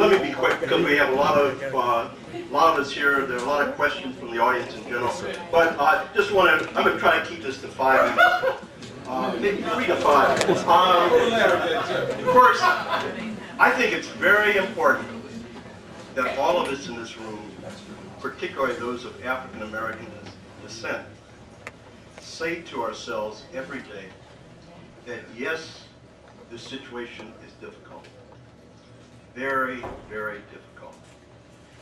let me be quick because we have a lot of us here. There are a lot of questions from the audience in general. But just want to, I'm going to try to keep this to 5 minutes. Maybe 3 to 5. First, I think it's very important that all of us in this room, particularly those of African American descent, say to ourselves every day that yes, this situation is difficult. Very, very difficult.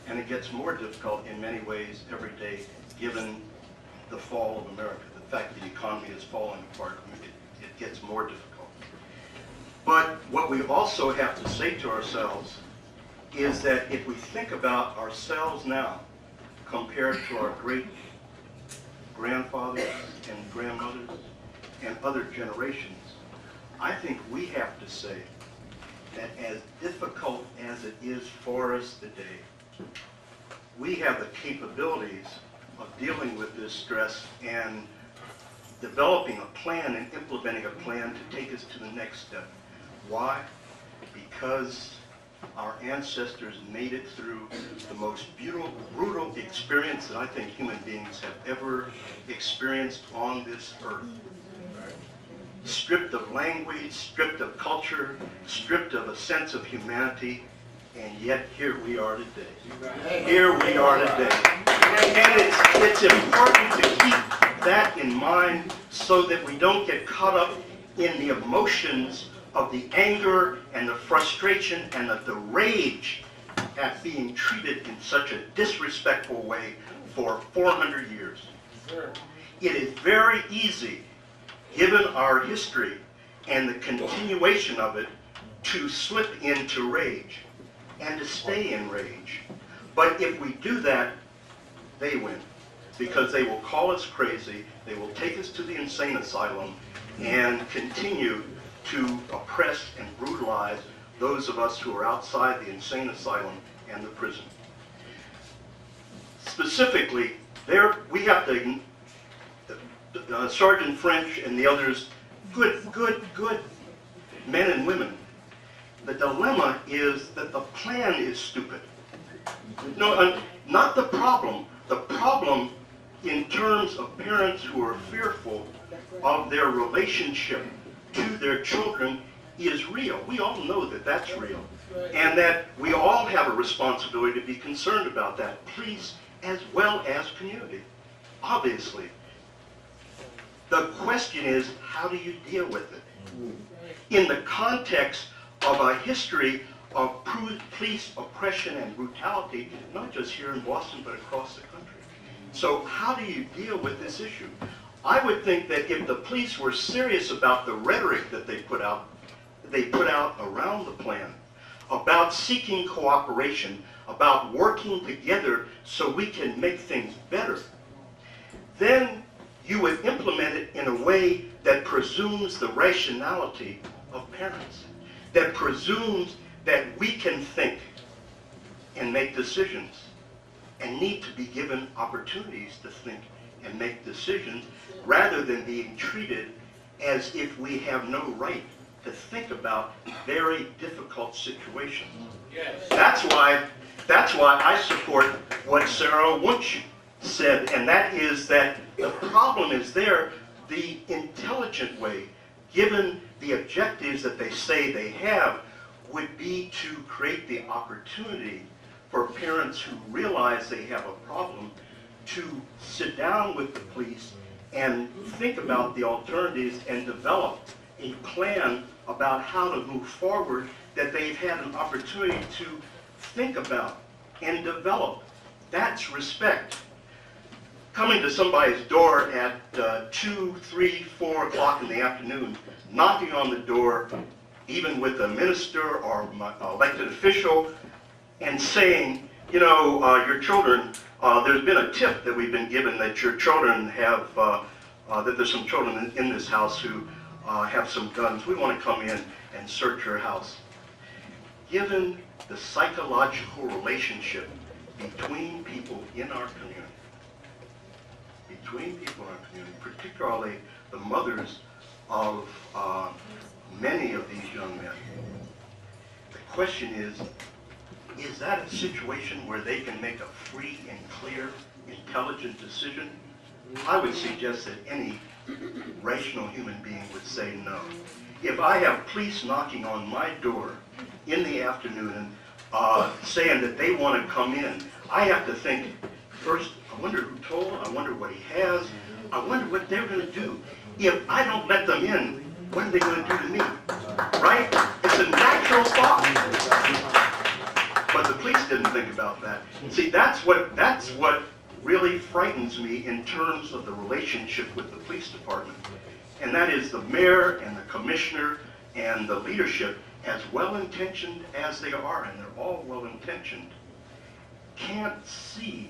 And it gets more difficult in many ways every day given the fall of America. The fact the economy is falling apart, it gets more difficult. But what we also have to say to ourselves is that if we think about ourselves now compared to our great grandfathers and grandmothers and other generations, I think we have to say that as difficult as it is for us today, we have the capabilities of dealing with this stress and developing a plan and implementing a plan to take us to the next step. Why? Because our ancestors made it through the most brutal experience that I think human beings have ever experienced on this earth. Stripped of language, stripped of culture, stripped of a sense of humanity, and yet here we are today. Here we are today. And it's important to keep that in mind so that we don't get caught up in the emotions of the anger and the frustration and the rage at being treated in such a disrespectful way for 400 years. It is very easy, given our history and the continuation of it, to slip into rage and to stay in rage. But if we do that, they win, because they will call us crazy, they will take us to the insane asylum and continue to oppress and brutalize those of us who are outside the insane asylum and the prison. Specifically, there we have to, Sergeant French and the others, good men and women. The dilemma is that the plan is stupid. No, not the problem. The problem in terms of parents who are fearful of their relationship to their children is real. We all know that that's real. And that we all have a responsibility to be concerned about that, police as well as community, obviously. The question is, how do you deal with it? In the context of a history of police oppression and brutality, not just here in Boston, but across the country. So how do you deal with this issue? I would think that if the police were serious about the rhetoric that they put out around the plan, about seeking cooperation, about working together so we can make things better, then you would implement it in a way that presumes the rationality of parents, that presumes that we can think and make decisions and need to be given opportunities to think and make decisions rather than being treated as if we have no right to think about very difficult situations. Yes. That's why I support what Sarah Wunsch said, and that is that the problem is there. The intelligent way, given the objectives that they say they have, would be to create the opportunity for parents who realize they have a problem to sit down with the police and think about the alternatives and develop a plan about how to move forward that they've had an opportunity to think about and develop. That's respect. Coming to somebody's door at 2, 3, 4 o'clock in the afternoon, knocking on the door, even with a minister or elected official, and saying, you know, your children, there's been a tip that we've been given that your children have, that there's some children in this house who have some guns. We want to come in and search your house. Given the psychological relationship between people in our community, particularly the mothers of many of these young men, the question is, is that a situation where they can make a free and clear, intelligent decision? I would suggest that any rational human being would say no. If I have police knocking on my door in the afternoon saying that they want to come in, I have to think, first, I wonder who told, I wonder what he has, I wonder what they're going to do. If I don't let them in, what are they going to do to me? Right? It's a natural thought. But the police didn't think about that. See, that's what really frightens me in terms of the relationship with the police department. And that is the mayor and the commissioner and the leadership, as well-intentioned as they are, and they're all well-intentioned, can't see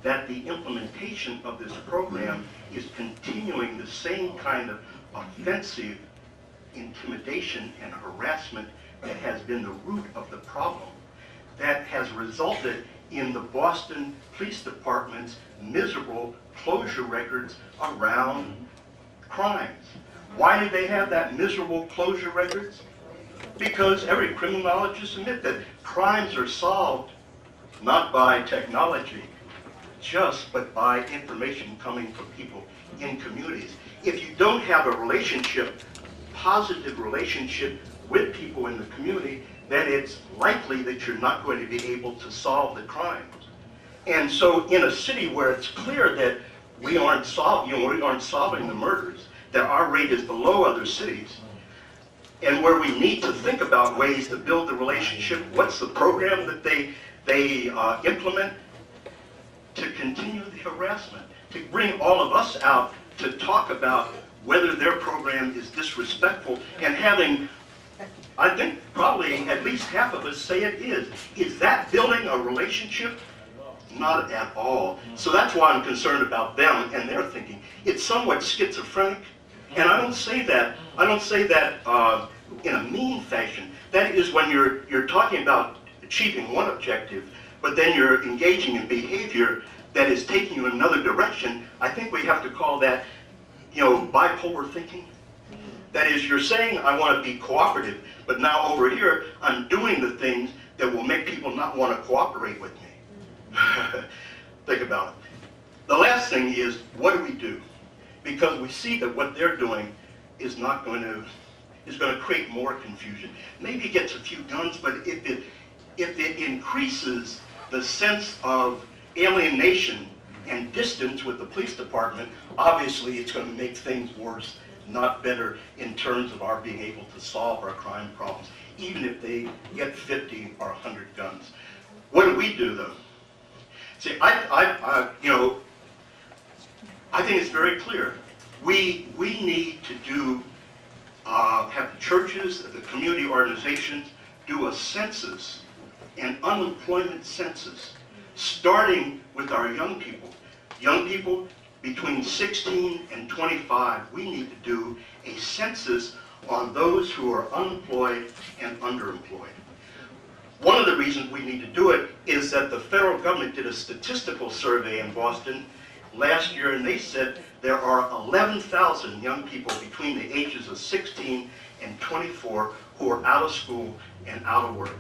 that the implementation of this program is continuing the same kind of offensive intimidation and harassment that has been the root of the problem, that has resulted in the Boston Police Department's miserable closure records around crimes. Why did they have that miserable closure records? Because every criminologist admits that crimes are solved not by technology, but by information coming from people in communities. If you don't have a relationship, positive relationship with people in the community, then it's likely that you're not going to be able to solve the crimes. And so in a city where it's clear that we aren't solving the murders, that our rate is below other cities, and where we need to think about ways to build the relationship, what's the program that they implement to continue the harassment, to bring all of us out to talk about whether their program is disrespectful, and having, I think, probably at least half of us say it is. Is that building a relationship? Not at all. So that's why I'm concerned about them and their thinking. It's somewhat schizophrenic, and I don't say that in a mean fashion. That is when you're talking about achieving one objective, but then you're engaging in behavior that is taking you in another direction. I think we have to call that, bipolar thinking. That is, you're saying I want to be cooperative, but now over here I'm doing the things that will make people not want to cooperate with me. Think about it. The last thing is, what do we do? Because we see that what they're doing is going to create more confusion. Maybe it gets a few guns, but if it increases the sense of alienation and distance with the police department, obviously it's going to make things worse, not better, in terms of our being able to solve our crime problems, even if they get 50 or 100 guns. What do we do, though? See, I think it's very clear. We need to have the churches, the community organizations do a census, an unemployment census, starting with our young people. Young people between 16 and 25, we need to do a census on those who are unemployed and underemployed. One of the reasons we need to do it is that the federal government did a statistical survey in Boston last year, and they said there are 11,000 young people between the ages of 16 and 24 who are out of school and out of work.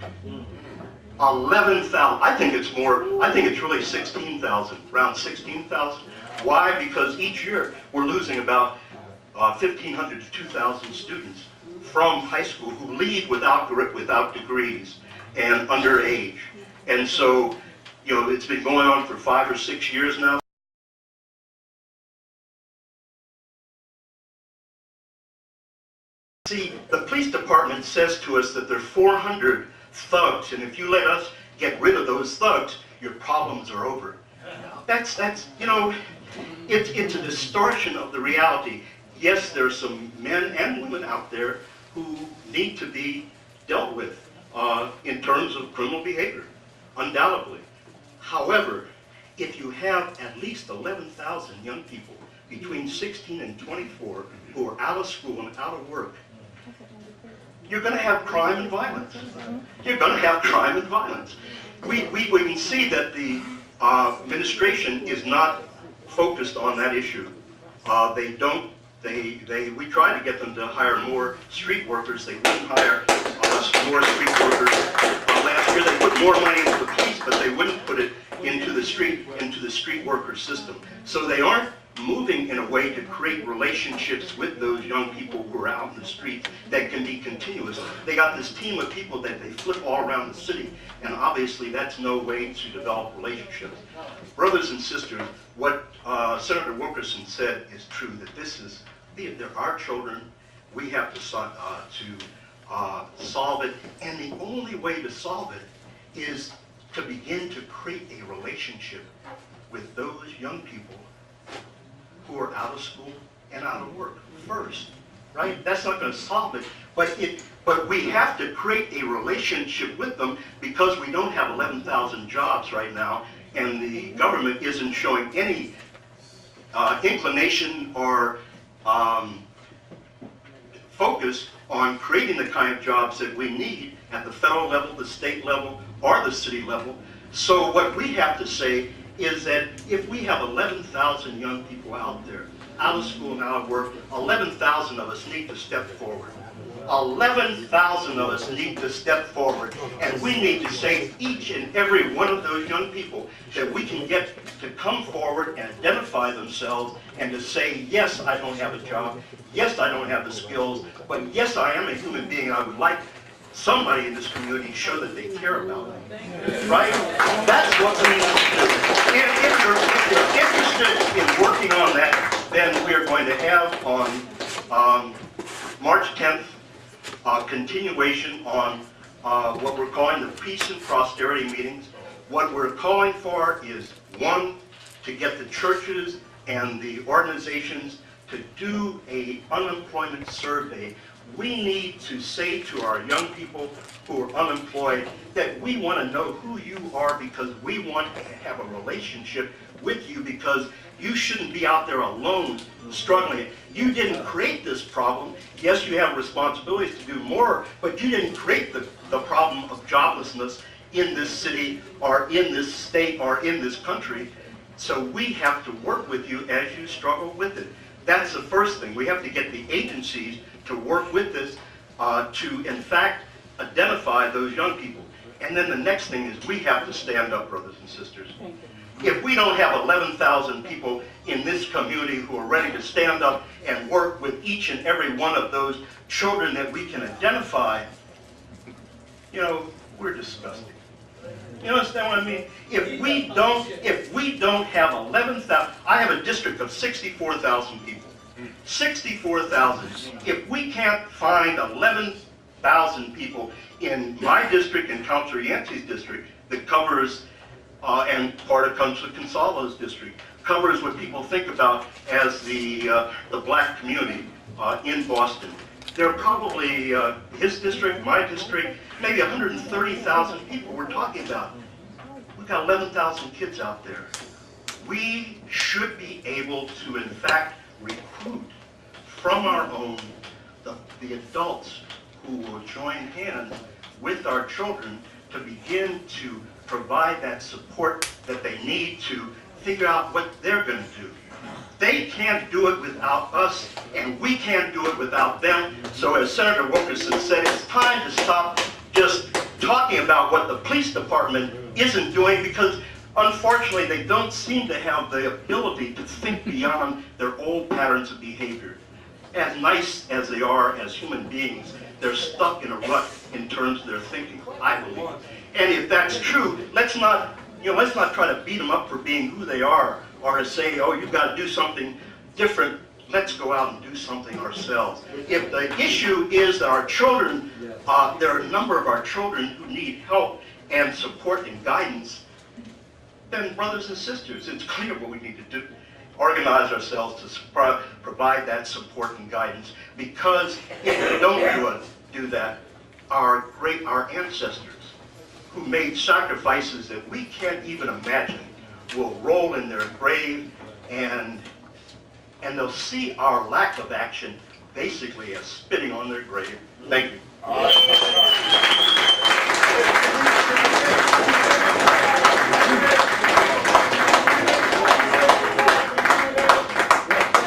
11,000. I think it's more. I think it's really 16,000, around 16,000. Why? Because each year we're losing about 1,500 to 2,000 students from high school who leave without degrees and underage. And so, it's been going on for 5 or 6 years now. See, the police department says to us that there are 400 thugs, and if you let us get rid of those thugs, your problems are over. That's it's a distortion of the reality. Yes, there are some men and women out there who need to be dealt with in terms of criminal behavior, undoubtedly. However, if you have at least 11,000 young people between 16 and 24 who are out of school and out of work, you're going to have crime and violence. You're going to have crime and violence. We can see that the administration is not focused on that issue. We try to get them to hire more street workers. They wouldn't hire more street workers. Last year they wouldn't put more money into the police, but they wouldn't put it into the street worker system. So they aren't moving in a way to create relationships with those young people who are out in the streets that can be continuous. They got this team of people that they flip all around the city, and obviously that's no way to develop relationships. Brothers and sisters, what Senator Wilkerson said is true, that they're our children. We have to solve it, and the only way to solve it is to begin to create a relationship with those young people who are out of school and out of work first, right? That's not going to solve it, but we have to create a relationship with them, because we don't have 11,000 jobs right now, and the government isn't showing any inclination or focus on creating the kind of jobs that we need at the federal level, the state level, or the city level. So what we have to say is that if we have 11,000 young people out there, out of school and out of work, 11,000 of us need to step forward. 11,000 of us need to step forward, and we need to say each and every one of those young people that we can get to come forward and identify themselves and to say, yes, I don't have a job, yes, I don't have the skills, but yes, I am a human being. I would like somebody in this community to show that they care about me, right? That's what we need to do. If you're interested in working on that, then we're going to have on March 10th, continuation on what we're calling the Peace and Prosperity meetings. What we're calling for is, one, to get the churches and the organizations to do an unemployment survey. We need to say to our young people who are unemployed that we want to know who you are, because we want to have a relationship with you, because you shouldn't be out there alone struggling. You didn't create this problem. Yes, you have responsibilities to do more, but you didn't create the problem of joblessness in this city or in this state or in this country. So we have to work with you as you struggle with it. That's the first thing. We have to get the agencies to work with this to, in fact, identify those young people. And then the next thing is we have to stand up, brothers and sisters. If we don't have 11,000 people in this community who are ready to stand up and work with each and every one of those children that we can identify, you know, we're disgusting. You understand what I mean? If we don't have 11,000, I have a district of 64,000 people. 64,000. If we can't find 11,000 people in my district and Councilor Yancey's district that covers, and part of Councilor Consolo's district, covers what people think about as the black community in Boston. There are probably, his district, my district, maybe 130,000 people we're talking about. We've got 11,000 kids out there. We should be able to, in fact, recruit from our own the adults who will join hands with our children to begin to provide that support that they need to figure out what they're going to do. They can't do it without us, and we can't do it without them. So as Senator Wilkerson said, it's time to stop just talking about what the police department isn't doing, because unfortunately they don't seem to have the ability to think beyond their old patterns of behavior. As nice as they are as human beings, they're stuck in a rut in terms of their thinking, I believe. And if that's true, let's not try to beat them up for being who they are, or to say, oh, you've got to do something different. Let's go out and do something ourselves. If the issue is that our children, there are a number of our children who need help and support and guidance, then brothers and sisters, it's clear what we need to do. Organize ourselves to provide that support and guidance, because if we don't do that, our ancestors who made sacrifices that we can't even imagine will roll in their grave, and they'll see our lack of action basically as spitting on their grave. Thank you.